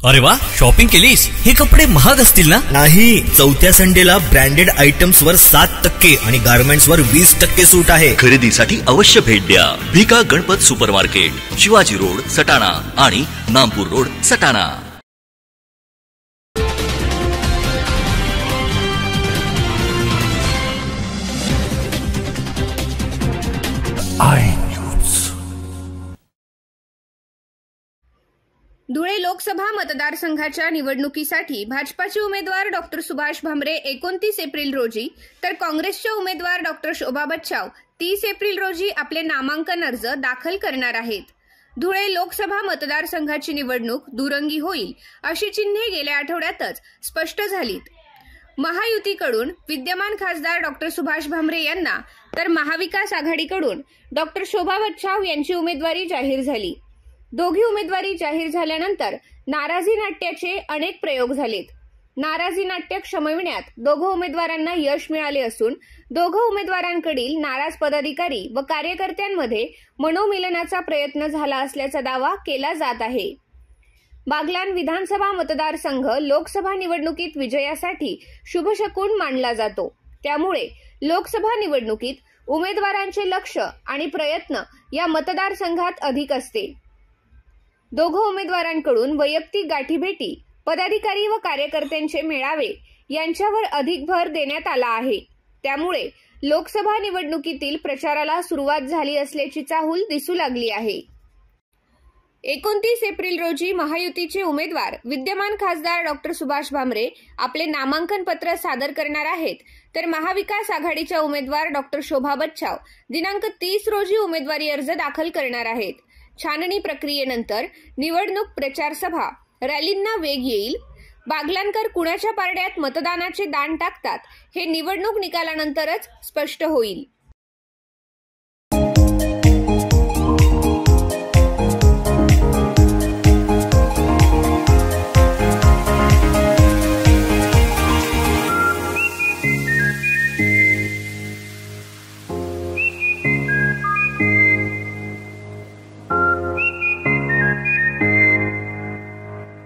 अरे वा, शॉपिंग केलीस? हे कपडे महाग असतील ना? नाही, चौथ्या संडेला ब्रँडेड आयटम्स वर 7% आणि गारमेंट्स वर 20% सूट आहे. खरेदीसाठी अवश्य भेट द्या भिका गणपत सुपरमार्केट, शिवाजी रोड सटाणा आणि नामपूर रोड सटाणा. धुळे लोकसभा मतदारसंघाच्या निवडणुकीसाठी भाजपाचे उमेदवार डॉक्टर सुभाष भामरे 29 एप्रिल रोजी तर काँग्रेसचे उमेदवार डॉक्टर शोभा बच्छाव 30 एप्रिल रोजी आपले नामांकन अर्ज दाखल करणार आहेत. धुळे लोकसभा मतदारसंघाची निवडणूक दुरंगी होईल अशी चिन्हे गेल्या आठवड्यातच स्पष्ट झालीत. महायुतीकडून विद्यमान खासदार डॉक्टर सुभाष भामरे यांना तर महाविकास आघाडीकडून डॉक्टर शोभा बच्छाव यांची उमेदवारी जाहीर झाली. दोघी उमेदवारी जाहीर झाल्यानंतर नाराजी नाट्याचे अनेक प्रयोग झालेत. नाराजी नाट्य शमविण्यात दोघं उमेदवारांना यश मिळाले असून दोघं उमेदवारांकडील नाराज पदाधिकारी व कार्यकर्त्यांमध्ये मनोमिलनाचा प्रयत्न झाला असल्याचा दावा केला जात आहे. बागलाण विधानसभा मतदारसंघ लोकसभा निवडणुकीत विजयासाठी शुभशकुन मानला जातो. त्यामुळे लोकसभा निवडणुकीत उमेदवारांचे लक्ष आणि प्रयत्न या मतदारसंघात अधिक असते. दोघं उमेदवारांकडून वैयक्तिक गाठीभेटी, पदाधिकारी व कार्यकर्त्यांचे मेळावे यांच्यावर अधिक भर देण्यात आला आहे. त्यामुळे लोकसभा निवडणुकीतील प्रचाराला सुरुवात झाली असल्याची चाहूल दिसू लागली आहे. 29 एप्रिल रोजी महायुतीचे उमेदवार विद्यमान खासदार डॉक्टर सुभाष भामरे आपले नामांकन पत्र सादर करणार आहेत, तर महाविकास आघाडीच्या उमेदवार डॉक्टर शोभा बच्छाव दिनांक 30 रोजी उमेदवारी अर्ज दाखल करणार आहेत. छाननी प्रक्रियेनंतर निवडणूक प्रचार सभा, रॅलींना वेग येईल. बागलाणकर कुणाच्या पारड्यात मतदानाचे दान टाकतात हे निवडणूक निकालानंतरच स्पष्ट होईल.